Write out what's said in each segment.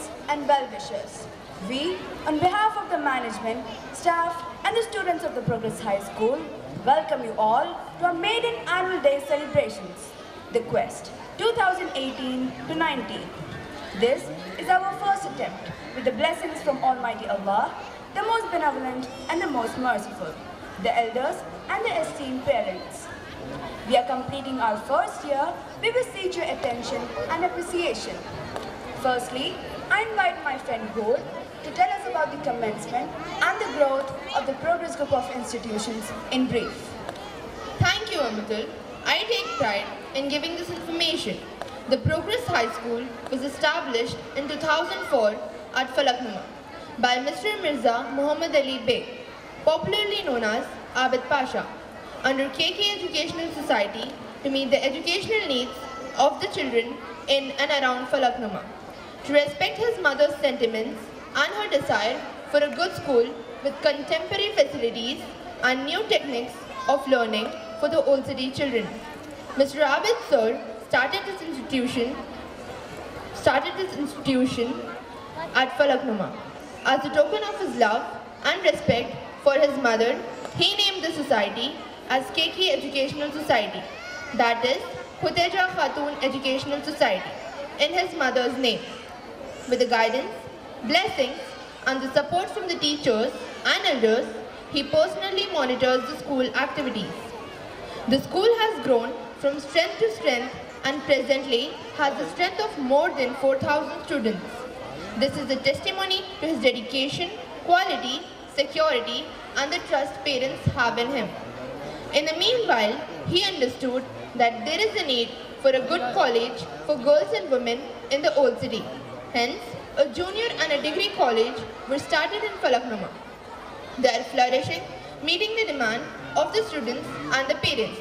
parents and well-wishers. We, on behalf of the management, staff and the students of the Progress High School, welcome you all to our maiden annual day celebrations, The Quest 2018-19. This is our first attempt with the blessings from Almighty Allah, the most benevolent and the most merciful, the elders and the esteemed parents. We are completing our first year. We beseech your attention and appreciation. Firstly, I invite my friend Goel to tell us about the commencement and the growth of the Progress Group of Institutions in brief. Thank you, AMATUL. I take pride in giving this information. The Progress High School was established in 2004 at Falaknuma by Mr. Mirza Muhammad Ali Beg, popularly known as Abid Pasha, under KK Educational Society to meet the educational needs of the children in and around Falaknuma, to respect his mother's sentiments and her desire for a good school with contemporary facilities and new techniques of learning for the old city children. Mr. Abid Sir started this institution at Falaknuma. As a token of his love and respect for his mother, he named the society as KK Educational Society, that is, Khuteja Khatun Educational Society, in his mother's name. With the guidance, blessings, and the support from the teachers and elders, he personally monitors the school activities. The school has grown from strength to strength and presently has a strength of more than 4,000 students. This is a testimony to his dedication, quality, security, and the trust parents have in him. In the meanwhile, he understood that there is a need for a good college for girls and women in the old city. Hence, a junior and a degree college were started in Falaknuma. They are flourishing, meeting the demand of the students and the parents.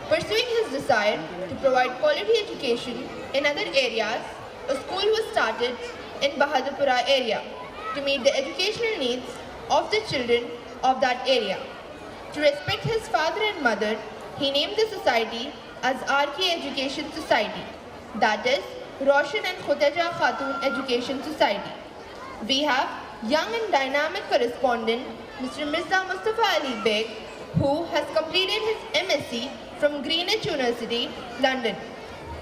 Pursuing his desire to provide quality education in other areas, a school was started in Bahadurpura area to meet the educational needs of the children of that area. To respect his father and mother, he named the society as RK Education Society, that is, Roshan and Khuteja Khatun Education Society. We have young and dynamic correspondent Mr. Mirza Mustafa Ali Beg, who has completed his MSc from Greenwich University, London.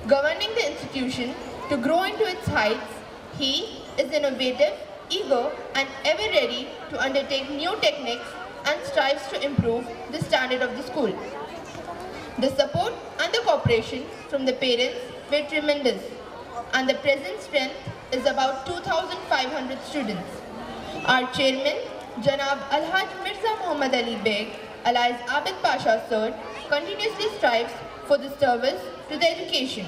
Governing the institution to grow into its heights, he is innovative, eager, and ever ready to undertake new techniques and strives to improve the standard of the school. The support and the cooperation from the parents were tremendous, and the present strength is about 2,500 students. Our chairman, Janab Alhaj Mirza Muhammad Ali Beg, alias Abid Pasha Sir, continuously strives for the service to the education.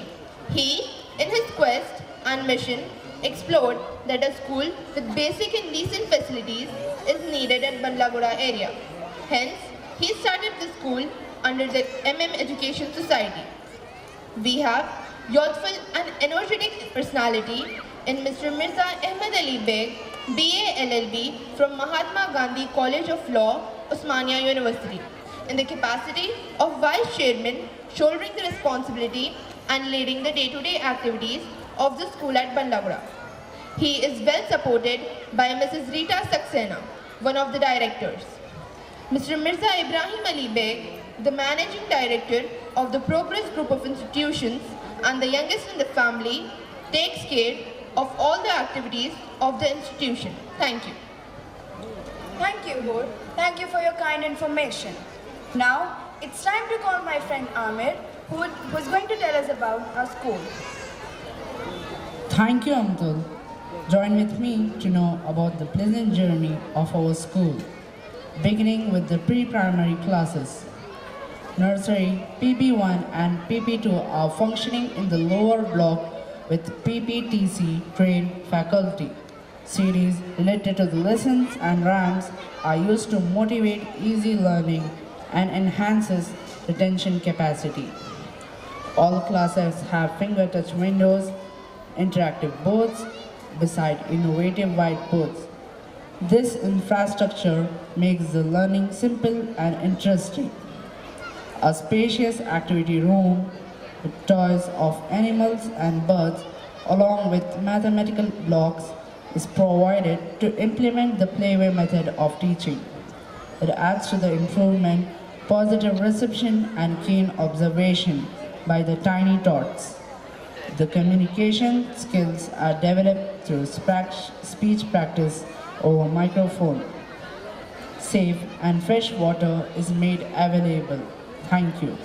He, in his quest and mission, explored that a school with basic and decent facilities is needed at Bandlaguda area. Hence, he started the school under the Education Society. We have youthful and energetic personality in Mr. Mirza Ahmed Ali Beg, BA LLB from Mahatma Gandhi College of Law, Osmania University, in the capacity of Vice Chairman, shouldering the responsibility and leading the day-to-day activities of the school at Bandlaguda. He is well supported by Mrs. Rita Saxena, one of the directors. Mr. Mirza Ibrahim Ali Beg, the Managing Director of the Progress Group of Institutions and the youngest in the family, takes care of all the activities of the institution. Thank you. Thank you, Goel. Thank you for your kind information. Now, it's time to call my friend AMIR, who's going to tell us about our school. Thank you, AMATUL. Join with me to know about the pleasant journey of our school, beginning with the pre-primary classes. Nursery, PP1 and PP2 are functioning in the lower block with PPTC trained faculty. CDs related to the lessons and rhymes are used to motivate easy learning and enhances retention capacity. All classes have finger touch windows, interactive boards, beside innovative whiteboards. This infrastructure makes the learning simple and interesting. A spacious activity room with toys of animals and birds along with mathematical blocks, is provided to implement the playway method of teaching. It adds to the improvement, positive reception, and keen observation by the tiny tots. The communication skills are developed through speech practice over microphone. Safe and fresh water is made available. Thank you.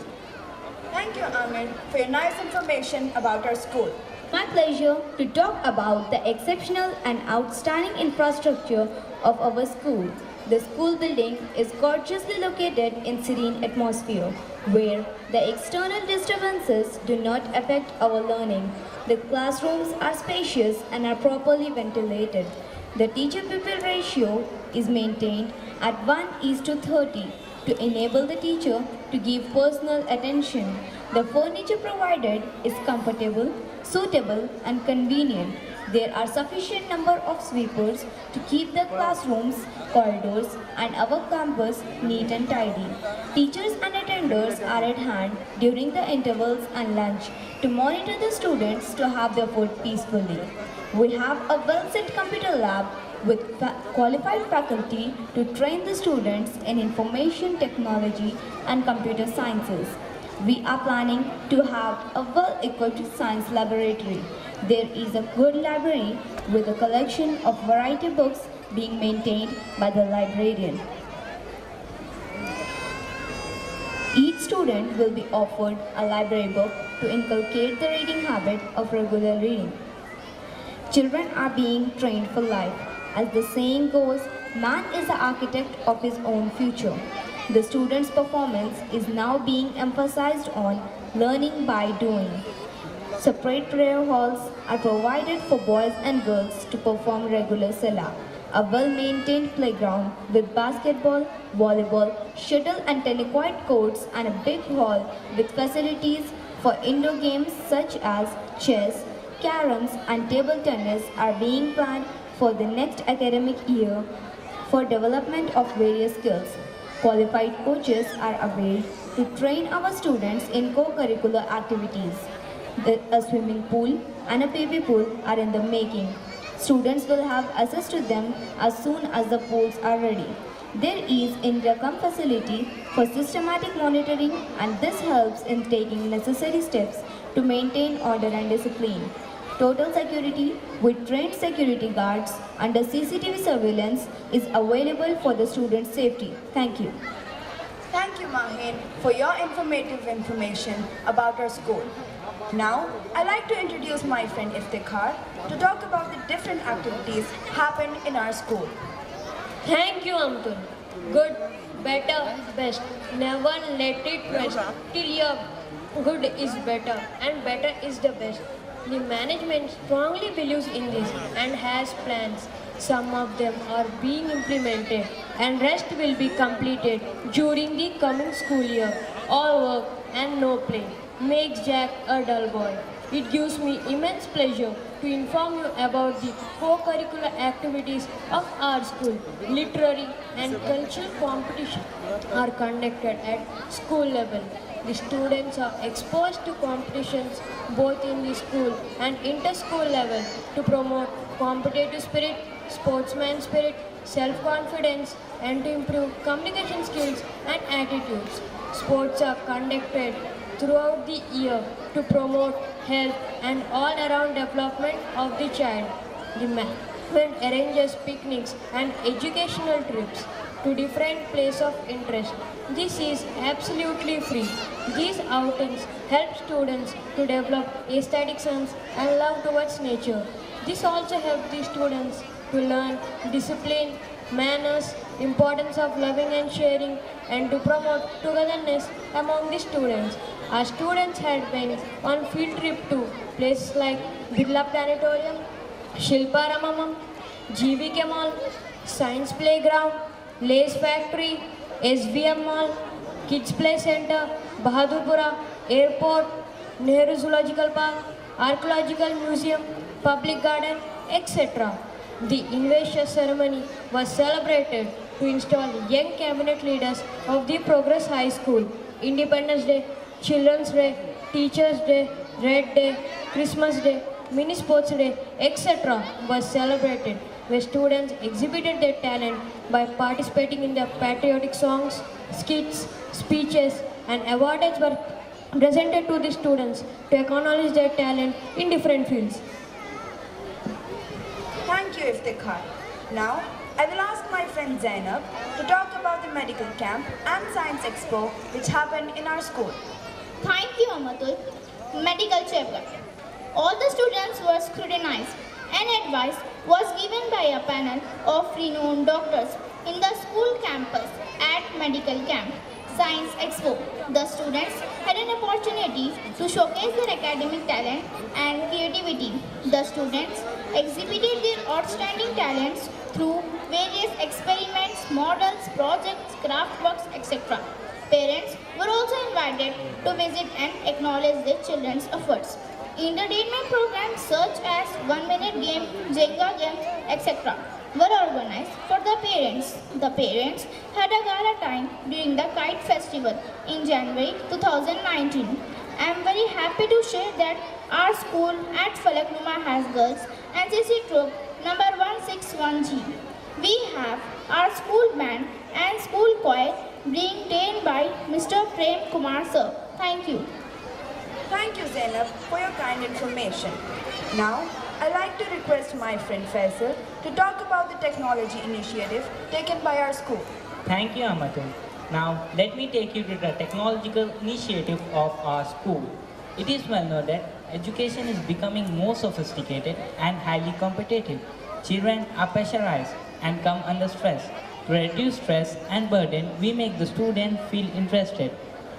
Thank you, Amir, for your nice information about our school. My pleasure to talk about the exceptional and outstanding infrastructure of our school. The school building is gorgeously located in serene atmosphere, where the external disturbances do not affect our learning. The classrooms are spacious and are properly ventilated. The teacher-pupil ratio is maintained at 1:30 to enable the teacher to give personal attention. The furniture provided is comfortable, suitable, and convenient. There are sufficient number of sweepers to keep the classrooms, corridors, and our campus neat and tidy. Teachers and attenders are at hand during the intervals and lunch to monitor the students to have their food peacefully. We have a well-set computer lab with qualified faculty to train the students in information technology and computer sciences. We are planning to have a well-equipped science laboratory. There is a good library with a collection of variety books being maintained by the librarian. Each student will be offered a library book to inculcate the reading habit of regular reading. Children are being trained for life. As the saying goes, man is the architect of his own future. The students' performance is now being emphasized on learning by doing. Separate prayer halls are provided for boys and girls to perform regular salah. A well-maintained playground with basketball, volleyball, shuttle and tennis courts and a big hall with facilities for indoor games such as chess, caroms and table tennis are being planned for the next academic year for development of various skills. Qualified coaches are available to train our students in co-curricular activities. A swimming pool and a baby pool are in the making. Students will have access to them as soon as the pools are ready. There is intercom facility for systematic monitoring, and this helps in taking necessary steps to maintain order and discipline. Total security with trained security guards under CCTV surveillance is available for the students' safety. Thank you. Thank you, Maheen, for your informative information about our school. Now, I'd like to introduce my friend Iftekhar to talk about the different activities happen in our school. Thank you, AMATUL. Good, better, best. Never let it rest till your good is better and better is the best. The management strongly believes in this and has plans. Some of them are being implemented and rest will be completed during the coming school year. All work and no play makes Jack a dull boy. It gives me immense pleasure to inform you about the co-curricular activities of our school. Literary and cultural competitions are conducted at school level. The students are exposed to competitions both in the school and inter-school level to promote competitive spirit, sportsman spirit, self-confidence, and to improve communication skills and attitudes. Sports are conducted throughout the year to promote health and all-around development of the child. The management arranges picnics and educational trips to different places of interest. This is absolutely free. These outings help students to develop aesthetic sense and love towards nature. This also helps the students to learn discipline, manners, importance of loving and sharing, and to promote togetherness among the students. Our students had been on field trip to places like Birla Planetarium, Shilpa Ramamam, GVK Mall, Science Playground, Lace Factory, SVM Mall, Kids Play Center, Bahadurpura, Airport, Nehru Zoological Park, Archaeological Museum, Public Garden, etc. The investiture ceremony was celebrated to install young cabinet leaders of the Progress High School. Independence Day, Children's Day, Teachers' Day, Red Day, Christmas Day, mini sports day, etc. was celebrated, where students exhibited their talent by participating in the patriotic songs, skits, speeches, and awards were presented to the students to acknowledge their talent in different fields. Thank you, Iftekhar. Now, I will ask my friend Zainab to talk about the medical camp and science expo which happened in our school. Thank you, AMATUL. Medical chapter. All the students were scrutinized and advice was given by a panel of renowned doctors in the school campus at Medical Camp Science Expo. The students had an opportunity to showcase their academic talent and creativity. The students exhibited their outstanding talents through various experiments, models, projects, craft works, etc. Parents were also invited to visit and acknowledge their children's efforts. Entertainment programs such as 1-minute game, Jenga game, etc. were organized for the parents. The parents had a gala time during the Kite Festival in January 2019. I am very happy to share that our school at Falaknuma has girls NCC troop number 161G. We have our school band and school choir being trained by Mr. Prem Kumar sir. Thank you. Thank you, Zainab, for your kind information. Now, I'd like to request my friend Faisal to talk about the technology initiative taken by our school. Thank you, AMATUL. Now, let me take you to the technological initiative of our school. It is well known that education is becoming more sophisticated and highly competitive. Children are pressurized and come under stress. To reduce stress and burden, we make the student feel interested.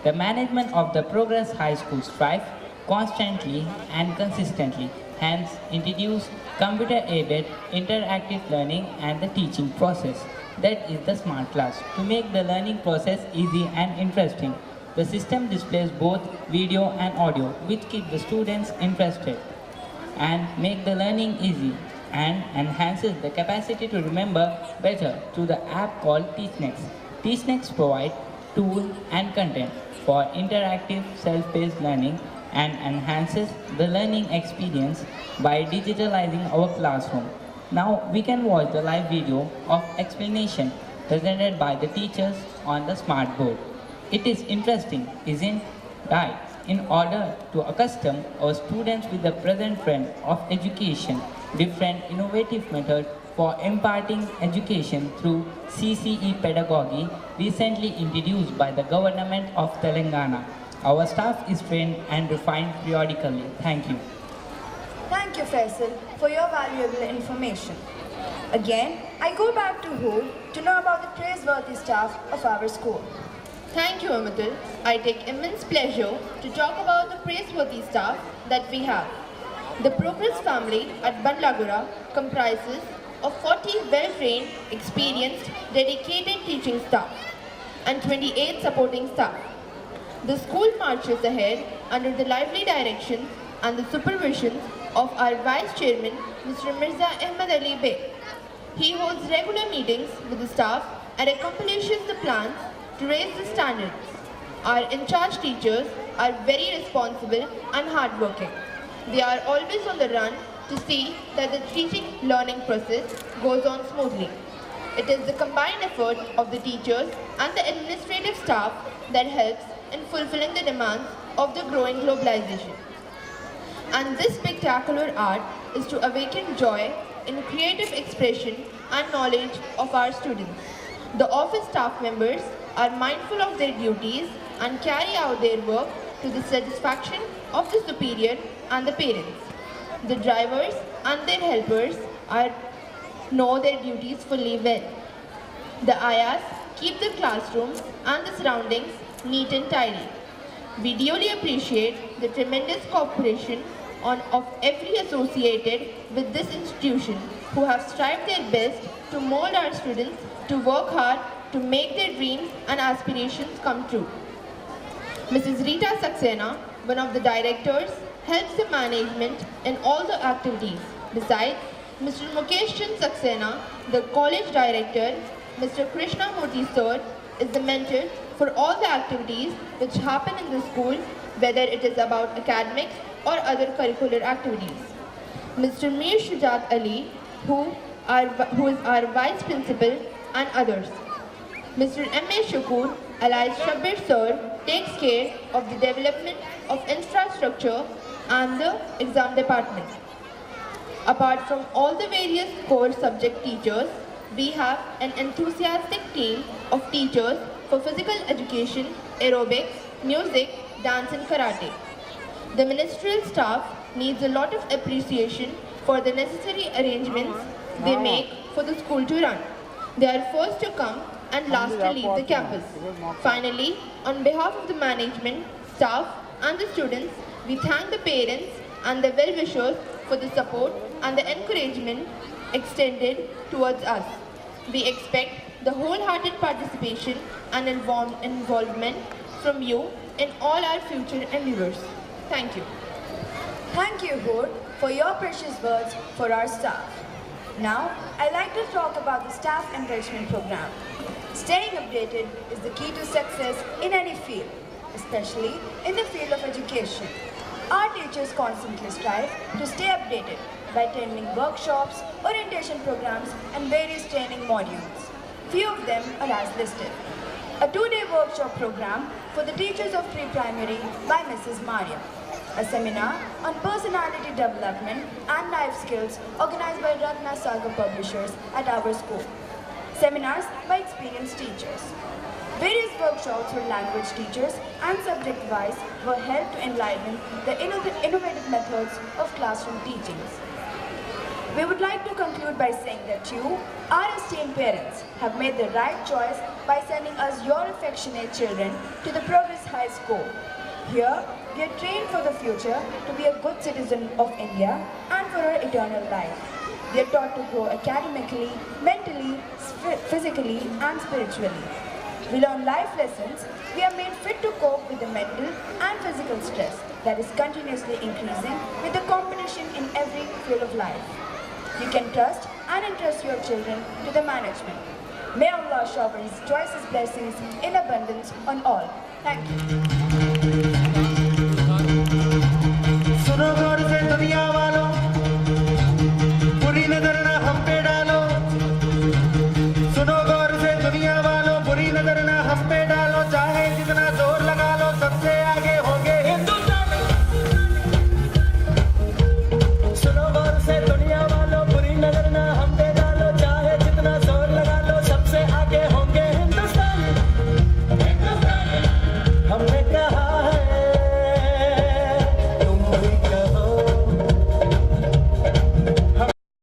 The management of the Progress High School strive constantly and consistently, hence introduce computer-aided interactive learning and the teaching process. That is the smart class, to make the learning process easy and interesting. The system displays both video and audio, which keep the students interested and make the learning easy and enhances the capacity to remember better through the app called TeachNext. TeachNext provides tools and content for interactive self-paced learning and enhances the learning experience by digitalizing our classroom. Now we can watch the live video of explanation presented by the teachers on the smart board. It is interesting, isn't it? In order to accustom our students with the present trend of education, different innovative methods for imparting education through CCE pedagogy recently introduced by the government of Telangana. Our staff is trained and refined periodically. Thank you. Thank you, Faisal, for your valuable information. Again, I go back to HOOR to know about the praiseworthy staff of our school. Thank you, AMATUL. I take immense pleasure to talk about the praiseworthy staff that we have. The Progress family at Bandlaguda comprises of 40 well-trained, experienced, dedicated teaching staff and 28 supporting staff. The school marches ahead under the lively direction and the supervision of our Vice Chairman, Mr. Mirza Ahmed Ali Bey. He holds regular meetings with the staff and accomplishes the plans to raise the standards. Our in-charge teachers are very responsible and hardworking. They are always on the run to see that the teaching learning process goes on smoothly. It is the combined effort of the teachers and the administrative staff that helps in fulfilling the demands of the growing globalization. And this spectacular art is to awaken joy in creative expression and knowledge of our students. The office staff members are mindful of their duties and carry out their work to the satisfaction of the superior and the parents. The drivers and their helpers know their duties fully well. The ayahs keep the classrooms and the surroundings neat and tidy. We duly appreciate the tremendous cooperation of every associated with this institution who have strived their best to mold our students to work hard to make their dreams and aspirations come true. Mrs. Rita Saxena, one of the directors, helps the management in all the activities. Besides, Mr. Mukesh Chand Saxena, the college director, Mr. Krishna Murthy Sir, is the mentor for all the activities which happen in the school, whether it is about academics or other curricular activities. Mr. Mir Shujat Ali, who is our Vice Principal, and others. Mr. M.A. Shukur, alias Shabbir Sir, takes care of the development of infrastructure and the exam department. Apart from all the various core subject teachers, we have an enthusiastic team of teachers for physical education, aerobics, music, dance and karate. The ministerial staff needs a lot of appreciation for the necessary arrangements they make for the school to run. They are first to come and last to leave the campus. Finally, on behalf of the management, staff and the students, we thank the parents and the well-wishers for the support and the encouragement extended towards us. We expect the wholehearted participation and involvement from you in all our future endeavors. Thank you. Thank you, HOOR, for your precious words for our staff. Now, I'd like to talk about the staff enrichment program. Staying updated is the key to success in any field, especially in the field of education. Our teachers constantly strive to stay updated by attending workshops, orientation programs, and various training modules. Few of them are as listed. A 2-day workshop program for the teachers of pre-primary by Mrs. Maria. A seminar on personality development and life skills organized by Ratna Saga Publishers at our school. Seminars by experienced teachers. Various workshops for language teachers and subject-wise were held to enliven the innovative methods of classroom teachings. We would like to conclude by saying that you, our esteemed parents, have made the right choice by sending us your affectionate children to the Progress High School. Here, we are trained for the future to be a good citizen of India and for our eternal life. We are taught to grow academically, mentally, physically, and spiritually. We learn life lessons. We are made fit to cope with the mental and physical stress that is continuously increasing with the competition in every field of life. You can trust and entrust your children to the management. May Allah shower His choicest blessings in abundance on all. Thank you.